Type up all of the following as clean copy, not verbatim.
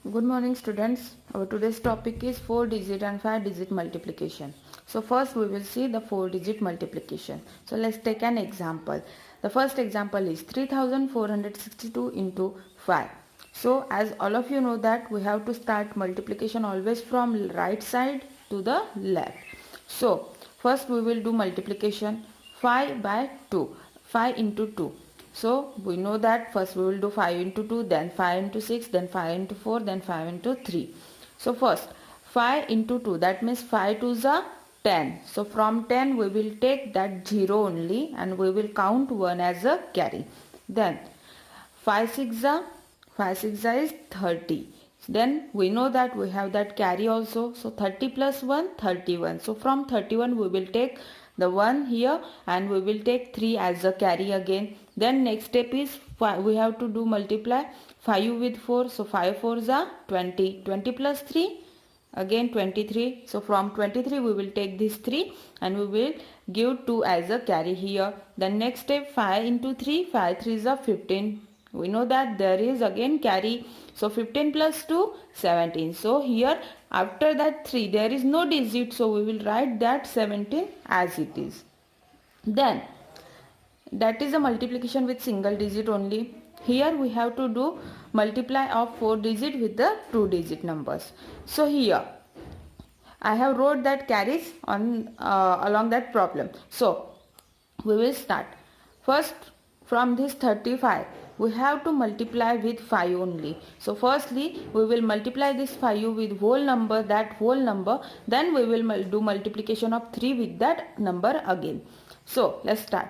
Good morning students. Our today's topic is 4 digit and 5 digit multiplication. So first we will see the 4 digit multiplication. So let's take an example. The first example is 3462 into 5. So as all of you know that we have to start multiplication always from right side to the left. So first we will do multiplication 5 by 2. 5 into 2. So we know that first we will do 5 into 2, then 5 into 6, then 5 into 4, then 5 into 3. So first 5 into 2, that means 5 to the 10. So from 10 we will take that 0 only and we will count 1 as a carry. Then 5 6 is 30. Then we know that we have that carry also. So 30 plus 1, 31. So from 31 we will take the 1 here and we will take 3 as a carry again. Then next step is we have to do multiply 5 with 4. So 5 4s are 20. 20 plus 3 again 23. So from 23 we will take this 3 and we will give 2 as a carry here. Then next step 5 into 3. 5 3s are 15. We know that there is again carry. So 15 plus 2 17. So here after that 3 there is no digit. So we will write that 17 as it is. Then that is a multiplication with single digit only. Here we have to do multiply of 4 digit with the 2 digit numbers. So here I have wrote that carries on along that problem. So we will start. First from this 35 we have to multiply with 5 only. So firstly we will multiply this 5 with whole number, that whole number. Then we will do multiplication of 3 with that number again. So let's start.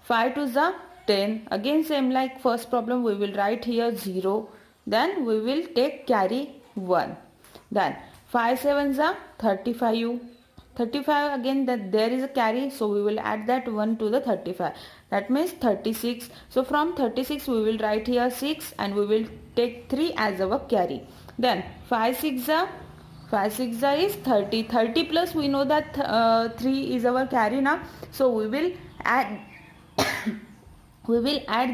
5 to the 10. Again same like first problem, we will write here 0. Then we will take carry 1. Then 5 7s are 35. 35 again that there is a carry, so we will add that 1 to the 35. That means 36. So from 36 we will write here 6 and we will take 3 as our carry. Then 5 6 are 5 6 is 30. 30 plus we know that 3 is our carry now. So we will add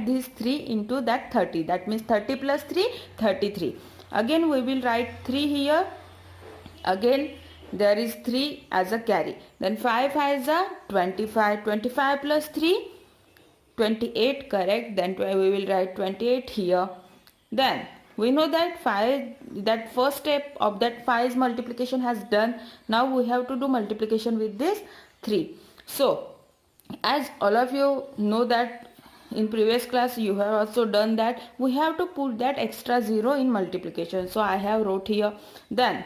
this 3 into that 30. That means 30 plus 3 33. Again we will write 3 here. Again there is 3 as a carry. Then 5 5 is 25. 25 plus 3 28, correct. Then we will write 28 here. Then we know that 5, that first step of that 5's multiplication has done. Now we have to do multiplication with this 3. So as all of you know that in previous class you have also done that, we have to put that extra 0 in multiplication. So I have wrote here. Then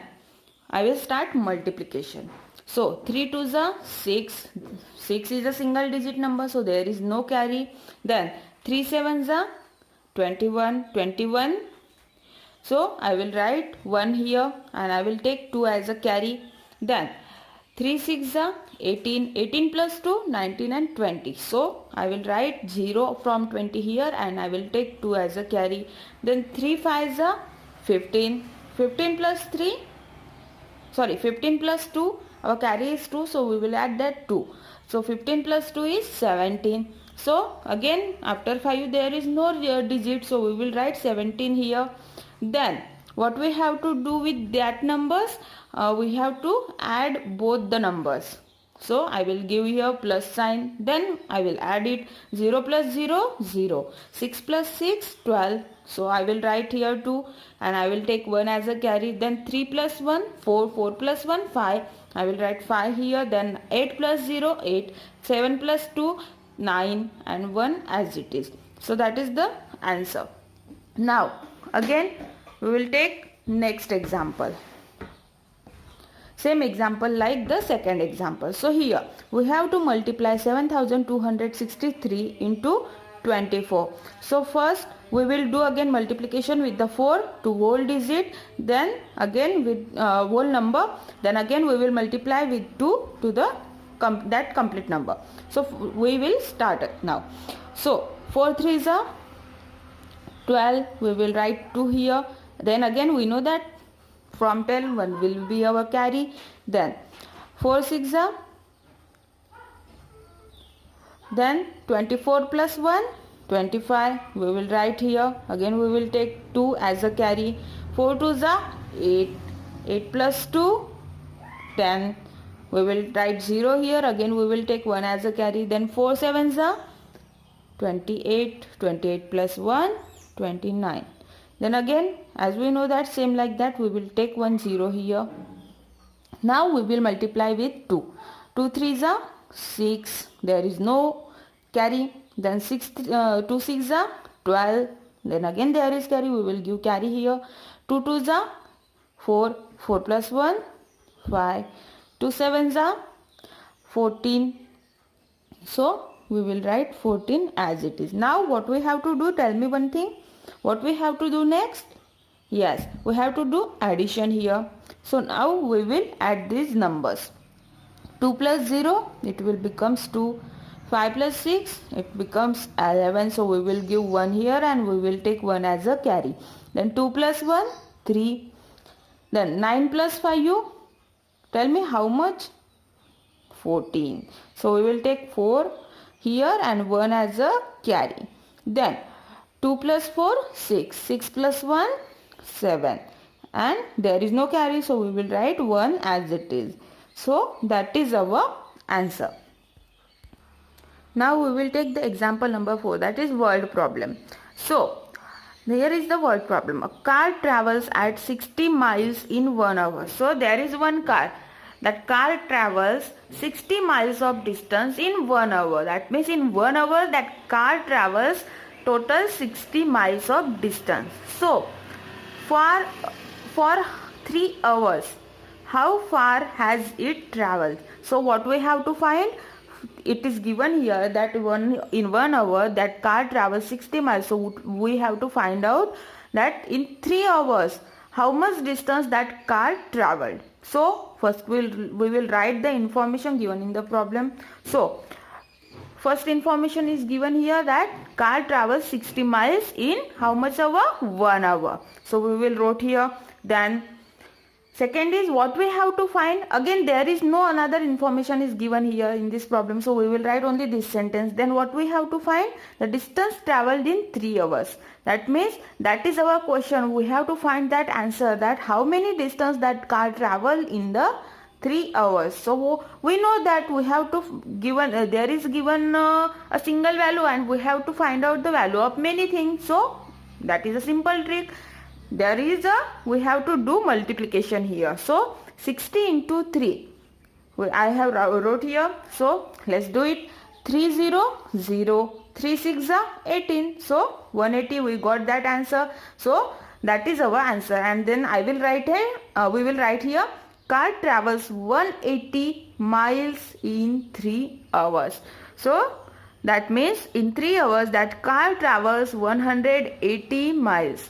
I will start multiplication. So 3 to the 6. 6 is a single digit number, so there is no carry. Then 3 7s are 21. 21. So I will write 1 here and I will take 2 as a carry. Then 3 6 are 18. 18 plus 2 19 and 20. So I will write 0 from 20 here and I will take 2 as a carry. Then 3 5s are 15. 15 plus 3. Sorry, 15 plus 2, our carry is 2, so we will add that 2. So 15 plus 2 is 17. So again after 5 there is no digit, so we will write 17 here. Then what we have to do with that numbers, we have to add both the numbers. So I will give here plus sign, then I will add it. 0 plus 0 0. 6 plus 6 12. So I will write here 2 and I will take 1 as a carry. Then 3 plus 1 4. 4 plus 1 5. I will write 5 here. Then 8 plus 0 8. 7 plus 2 9 and 1 as it is. So that is the answer. Now again we will take next example. Same example like the second example. So here we have to multiply 7263 into 24. So first we will do again multiplication with the 4 to whole digit, then again with whole number, then again we will multiply with 2 to the that complete number. So we will start now. So 4 3s are 12. We will write 2 here. Then again we know that from 10 1 will be our carry. Then 4 6 are, then 24 plus 1 25. We will write here. Again we will take 2 as a carry. 4 2s are 8. 8 plus 2, 10. We will write 0 here. Again we will take 1 as a carry. Then 4 7s are 28. 28 plus 1, 29. Then again, as we know that same like that, we will take 1 0 here. Now we will multiply with 2. 2 3s are 6. There is no carry. Then 2 6s are 12. Then again there is carry. We will give carry here. 2 2s are 4. 4 plus 1, 5. 2 7s are 14. So we will write 14 as it is. Now what we have to do? Tell me one thing. What we have to do next? Yes, we have to do addition here. So now we will add these numbers. 2 plus 0, it will becomes 2. 5 plus 6, it becomes 11. So we will give 1 here and we will take 1 as a carry. Then 2 plus 1, 3. Then 9 plus 5, you tell me how much? 14. So we will take 4 here and 1 as a carry. Then 2 plus 4, 6. 6 plus 1, 7. And there is no carry, so we will write 1 as it is. So that is our answer. Now we will take the example number 4, that is word problem. So here is the word problem. A car travels at 60 miles in 1 hour. So there is one car. That car travels 60 miles of distance in 1 hour. That means in 1 hour that car travels total 60 miles of distance. So for 3 hours, how far has it traveled? So what we have to find? It is given here that in 1 hour that car travels 60 miles. So we have to find out that in 3 hours how much distance that car traveled. So first we will write the information given in the problem. So first information is given here that car travels 60 miles in how much hour? 1 hour. So we will write here. Then second is what we have to find. Again there is no another information is given here in this problem. So we will write only this sentence. Then what we have to find? The distance traveled in 3 hours. That means that is our question. We have to find that answer, that how many distance that car traveled in the 3 hours. So we know that we have to given there is given a single value and we have to find out the value of many things. So that is a simple trick. There is we have to do multiplication here. So 60 into 3. I have wrote here. So let's do it. 3 0 0. 3 6 18. So 180 we got that answer. So that is our answer. And then I will write here. We will write here. Car travels 180 miles in 3 hours. So that means in 3 hours that car travels 180 miles.